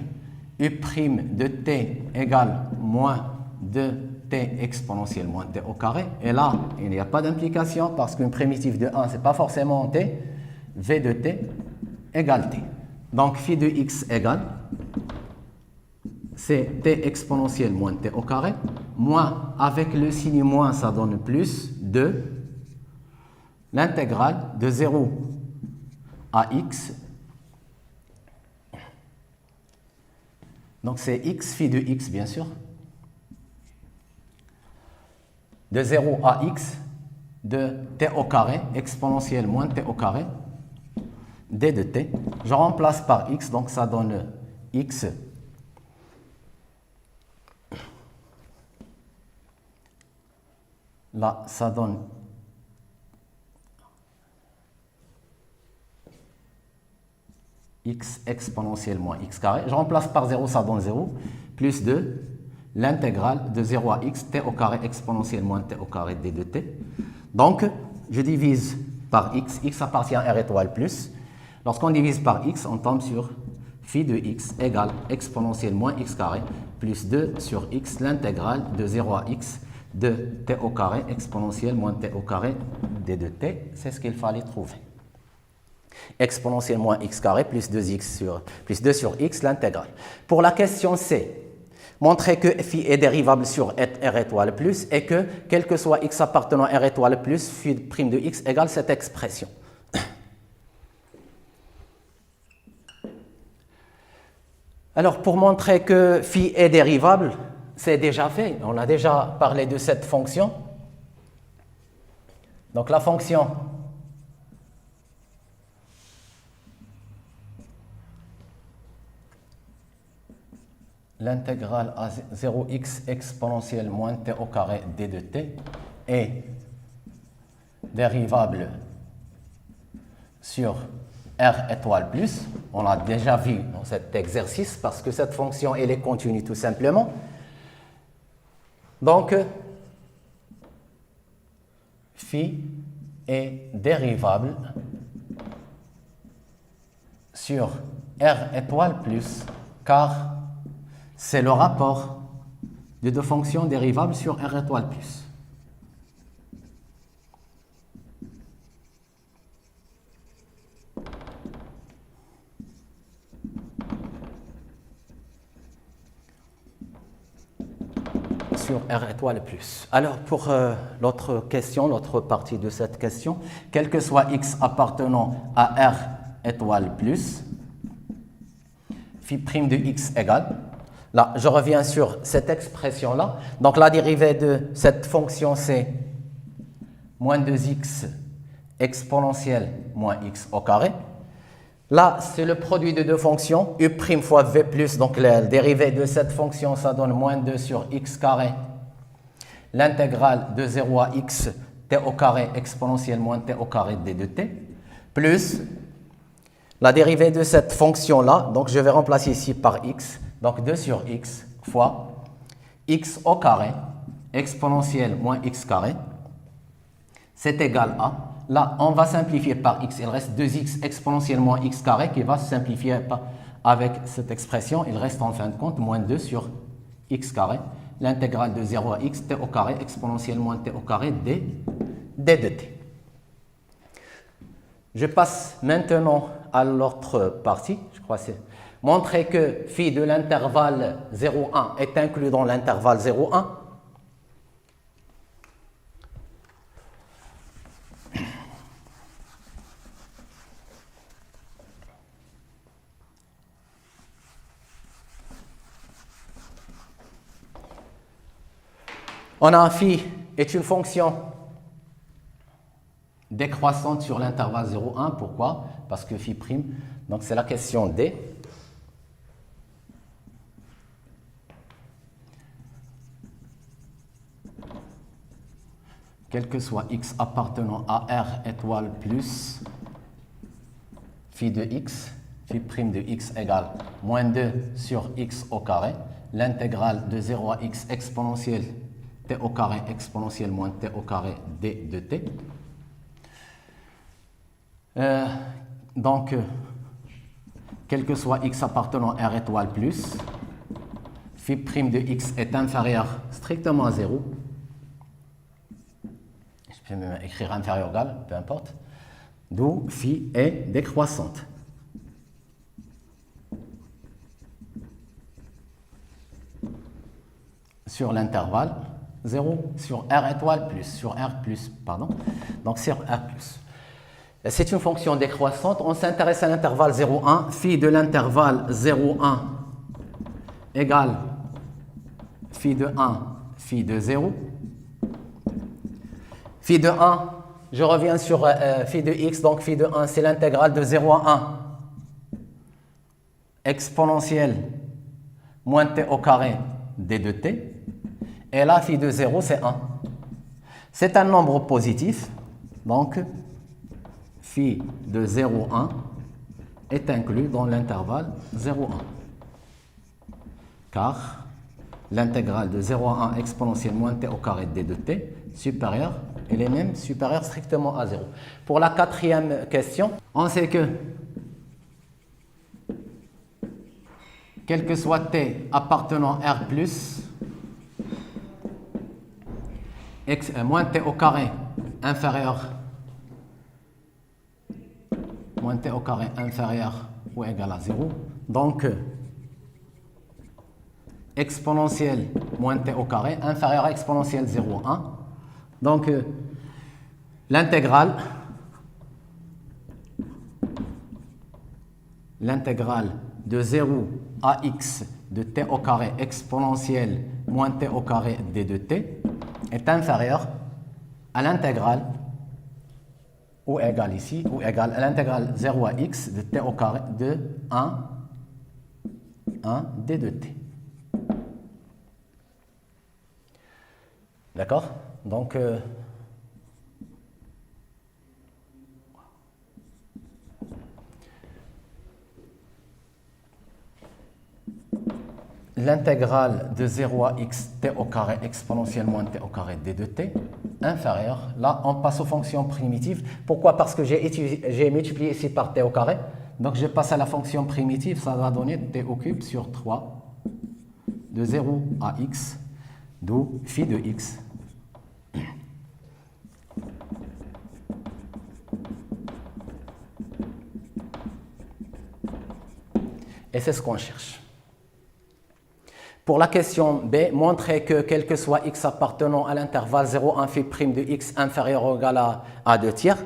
S1: u' de t égale moins 2t exponentielle moins t au carré. Et là, il n'y a pas d'implication parce qu'une primitive de 1, ce n'est pas forcément t. v de t égale t. Donc, phi de x égale, c'est t exponentielle moins t au carré, moins, avec le signe moins, ça donne plus, de l'intégrale de 0 à x. Donc, c'est x phi de x, bien sûr. De 0 à x de t au carré, exponentielle moins t au carré, d de t. Je remplace par x, donc ça donne x là, ça donne x exponentielle moins x carré. Je remplace par 0, ça donne 0, plus 2, l'intégrale de 0 à x, t au carré exponentielle moins t au carré d de t. Donc, je divise par x, x appartient à r étoile plus. Lorsqu'on divise par x, on tombe sur phi de x égale exponentielle moins x carré, plus 2 sur x, l'intégrale de 0 à x de t au carré exponentielle moins t au carré d de t. C'est ce qu'il fallait trouver. Exponentielle moins x carré plus 2 sur x, l'intégrale. Pour la question C, montrer que phi est dérivable sur r étoile plus et que, quel que soit x appartenant à r étoile plus, phi prime de x égale cette expression. Alors, pour montrer que phi est dérivable, c'est déjà fait. On a déjà parlé de cette fonction. Donc, la fonction l'intégrale à 0x exponentielle moins t au carré d de t est dérivable sur r étoile plus. On l'a déjà vu dans cet exercice parce que cette fonction elle est continue tout simplement. Donc, phi est dérivable sur r étoile plus car c'est le rapport de deux fonctions dérivables sur r étoile plus. Sur r étoile plus. Alors pour l'autre question, l'autre partie de cette question, quel que soit x appartenant à r étoile plus, phi prime de x égale. Là, je reviens sur cette expression-là. Donc, la dérivée de cette fonction, c'est moins 2x exponentielle moins x au carré. Là, c'est le produit de deux fonctions, u' fois v plus. Donc, la dérivée de cette fonction, ça donne moins 2 sur x carré. L'intégrale de 0 à x, t au carré exponentielle moins t au carré d de t. Plus la dérivée de cette fonction-là. Donc, je vais remplacer ici par x. Donc 2 sur x fois x au carré exponentielle moins x carré. c'est égal à, là, on va simplifier par x, il reste 2x exponentielle moins x carré qui va se simplifier avec cette expression, il reste en fin de compte moins 2 sur x carré, l'intégrale de 0 à x, t au carré exponentielle moins t au carré d de t. Je passe maintenant à l'autre partie, je crois que c'est montrer que phi de l'intervalle 0,1 est inclus dans l'intervalle 0,1. On a un phi est une fonction décroissante sur l'intervalle 0,1. Pourquoi? Parce que phi prime, donc c'est la question D. Quel que soit x appartenant à R étoile plus phi de x, phi prime de x égale moins 2 sur x au carré, l'intégrale de 0 à x exponentielle t au carré exponentielle moins t au carré d de t. Donc, quel que soit x appartenant à R étoile plus, phi prime de x est inférieur strictement à 0. Je peux même écrire inférieur ou égal, peu importe. D'où phi est décroissante. Sur l'intervalle 0, sur R étoile plus, sur R plus, pardon. Donc sur R plus. C'est une fonction décroissante. On s'intéresse à l'intervalle 0,1. Phi de l'intervalle 0,1 égale phi de 1, phi de 0. Phi de 1, je reviens sur phi de x, donc phi de 1, c'est l'intégrale de 0 à 1 exponentielle moins t au carré d de t. Et là, phi de 0, c'est 1. C'est un nombre positif, donc phi de 0,1 est inclus dans l'intervalle 0,1. Car l'intégrale de 0 à 1 exponentielle moins t au carré d de t supérieure, elle est même supérieure strictement à 0. Pour la quatrième question, on sait que quel que soit t appartenant R plus, moins t au carré inférieur ou égal à 0. Donc, exponentielle moins t au carré inférieur à exponentielle 0,1. Donc, l'intégrale de 0 à x de t au carré exponentielle moins t au carré d de t est inférieure à l'intégrale, ou égale ici, ou égale à l'intégrale 0 à x de t au carré de 1 d de t. D'accord? Donc, l'intégrale de 0 à x t au carré exponentielle moins t au carré d de t inférieure. Là, on passe aux fonctions primitives. Pourquoi? Parce que j'ai multiplié ici par t au carré. Donc, je passe à la fonction primitive. Ça va donner t au cube sur 3 de 0 à x, d'où phi de x. Et c'est ce qu'on cherche. Pour la question B, montrer que quel que soit x appartenant à l'intervalle 0,1 phi prime de x inférieur ou égal à 2 tiers.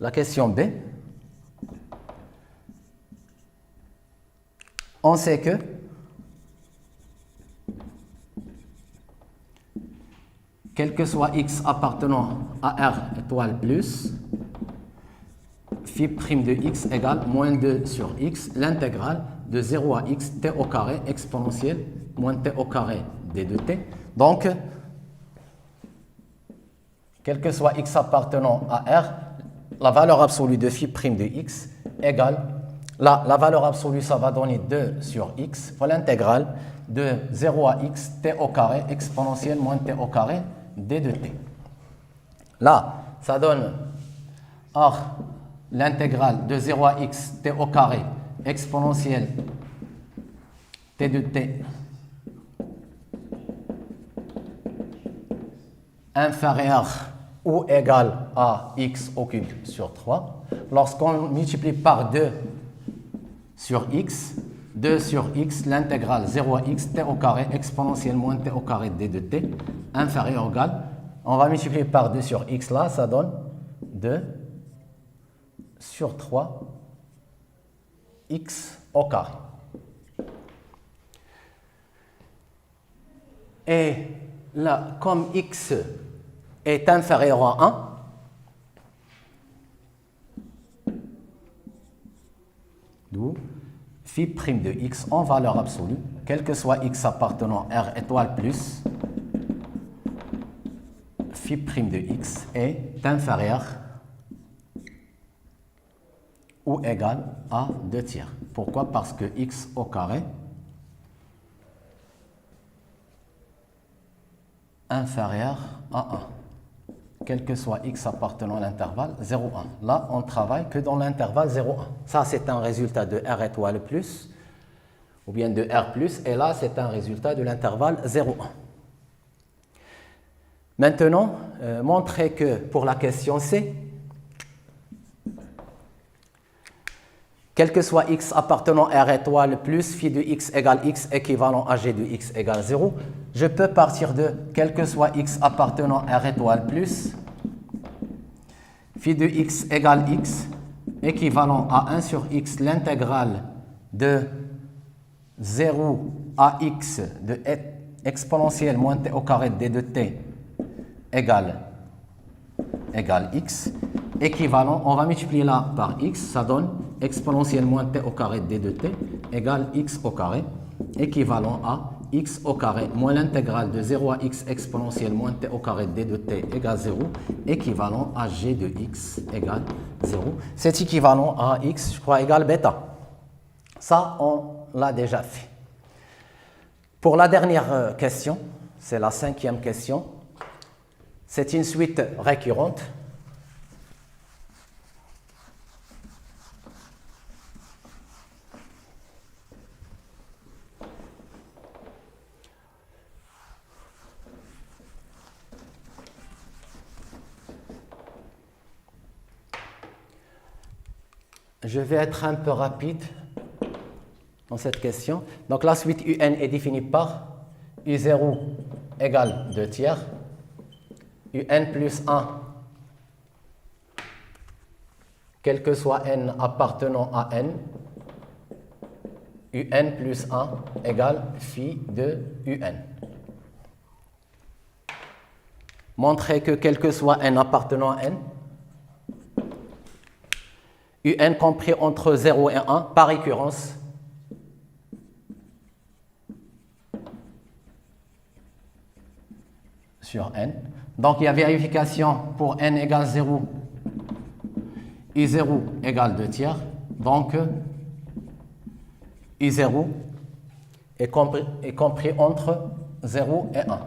S1: La question B, on sait que quel que soit x appartenant à R étoile plus, phi prime de x égale moins 2 sur x, l'intégrale de 0 à x t au carré exponentielle moins t au carré d de t. Donc, quel que soit x appartenant à R, la valeur absolue de phi prime de x égale, là, la valeur absolue, ça va donner 2 sur x, pour l'intégrale de 0 à x t au carré exponentielle moins t au carré d de t. Là, ça donne, or, l'intégrale de 0 à x t au carré exponentielle t de t inférieur ou égal à x au cube sur 3. Lorsqu'on multiplie par 2 sur x, 2 sur x, l'intégrale 0 à x, t au carré exponentielle moins t au carré d de t inférieur ou égal. On va multiplier par 2 sur x là, ça donne 2 sur 3 x au carré. Et là, comme x est inférieur à 1, d'où phi prime de x en valeur absolue, quel que soit x appartenant R étoile plus, phi prime de x est inférieur ou égal à 2 tiers. Pourquoi? Parce que x au carré inférieur à 1, quel que soit x appartenant à l'intervalle 0,1. Là, on travaille que dans l'intervalle 0,1. Ça, c'est un résultat de R étoile plus, ou bien de R plus, et là, c'est un résultat de l'intervalle 0,1. Maintenant, montrez que pour la question C, quel que soit x appartenant à R étoile plus, phi de x égale x équivalent à g de x égale 0, je peux partir de quel que soit x appartenant à R étoile plus, phi de x égale x équivalent à 1 sur x, l'intégrale de 0 à x de exponentielle moins t au carré d de t égale x, équivalent, on va multiplier là par x, ça donne exponentielle moins t au carré d de t égale x au carré, équivalent à x au carré moins l'intégrale de 0 à x exponentielle moins t au carré d de t égale 0, équivalent à g de x égale 0. C'est équivalent à x, je crois, égale bêta. Ça, on l'a déjà fait. Pour la dernière question, c'est la 5e question, c'est une suite récurrente. Je vais être un peu rapide dans cette question. Donc la suite UN est définie par U0 égale 2 tiers, UN plus 1, quel que soit n appartenant à n, UN plus 1 égale phi de UN. Montrez que quel que soit n appartenant à n, UN compris entre 0 et 1 par récurrence sur n. Donc il y a vérification pour n égale 0, I0 égale 2 tiers. Donc I0 est compris entre 0 et 1.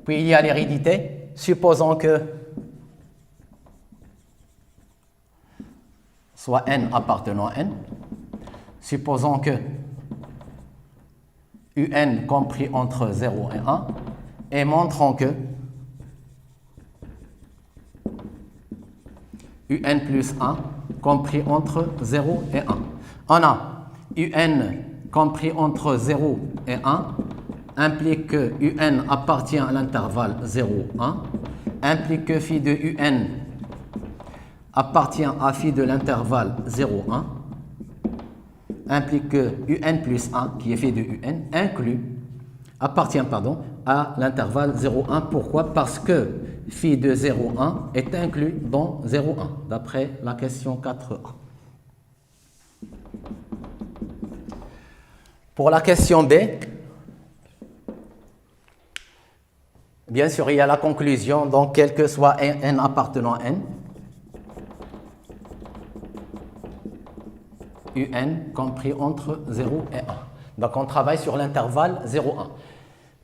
S1: Puis il y a l'hérédité. Supposons que soit n appartenant à n. Supposons que UN compris entre 0 et 1. Et montrons que UN plus 1 compris entre 0 et 1. On a UN compris entre 0 et 1 implique que UN appartient à l'intervalle 0,1, implique que phi de UN appartient à phi de l'intervalle 0,1, implique que UN plus 1, qui est phi de UN, appartient à l'intervalle 0,1. Pourquoi? Parce que phi de 0,1 est inclus dans 0,1, d'après la question 4a. Pour la question B, bien sûr, il y a la conclusion, donc quel que soit n appartenant à n, UN compris entre 0 et 1. Donc on travaille sur l'intervalle 0,1.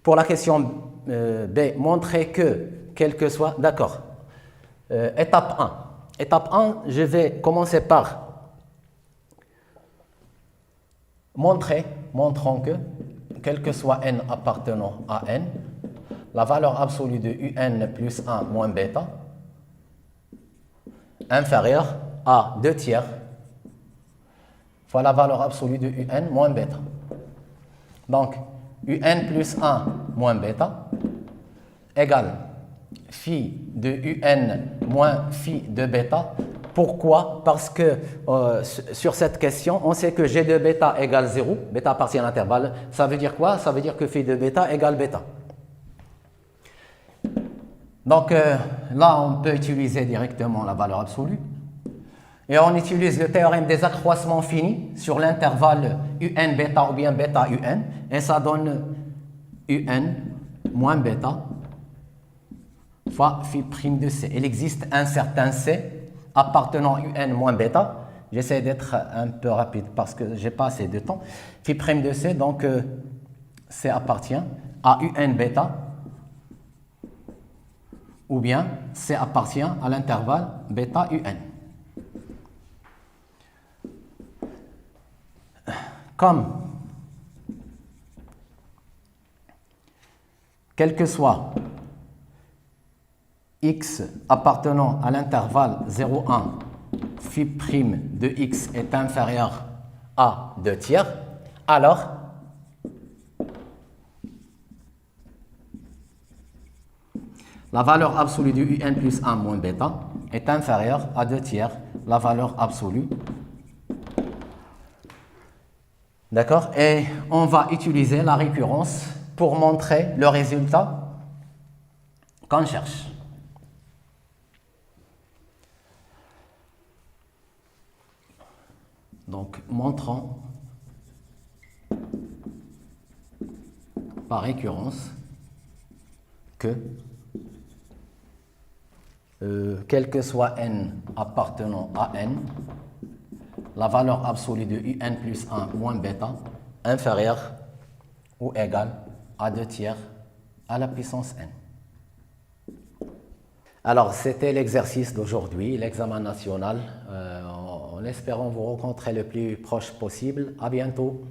S1: Pour la question B, montrer que, quel que soit, d'accord, Étape 1. Étape 1, je vais commencer par montrons que, quel que soit n appartenant à n, la valeur absolue de un plus 1 moins bêta inférieure à 2 tiers fois la valeur absolue de un moins bêta. Donc, un plus 1 moins bêta égale phi de un moins phi de bêta. Pourquoi? Parce que sur cette question, on sait que g de bêta égale 0, bêta appartient à l'intervalle. Ça veut dire quoi? Ça veut dire que phi de bêta égale bêta. Donc là, on peut utiliser directement la valeur absolue. Et on utilise le théorème des accroissements finis sur l'intervalle un bêta ou bien bêta un. Et ça donne un moins bêta fois phi prime de c. Il existe un certain c appartenant à un moins bêta. J'essaie d'être un peu rapide parce que je n'ai pas assez de temps. Phi prime de c, donc c appartient à un bêta ou bien c appartient à l'intervalle bêta un. Comme quel que soit x appartenant à l'intervalle 0,1, phi prime de x est inférieur à 2 tiers, alors la valeur absolue de un plus 1 moins bêta est inférieure à 2 tiers la valeur absolue. D'accord? Et on va utiliser la récurrence pour montrer le résultat qu'on cherche. Donc, montrons par récurrence que quel que soit n appartenant à n, la valeur absolue de un plus 1 moins bêta inférieure ou égale à 2 tiers à la puissance n. Alors, c'était l'exercice d'aujourd'hui, l'examen national. En espérant vous rencontrer le plus proche possible. À bientôt.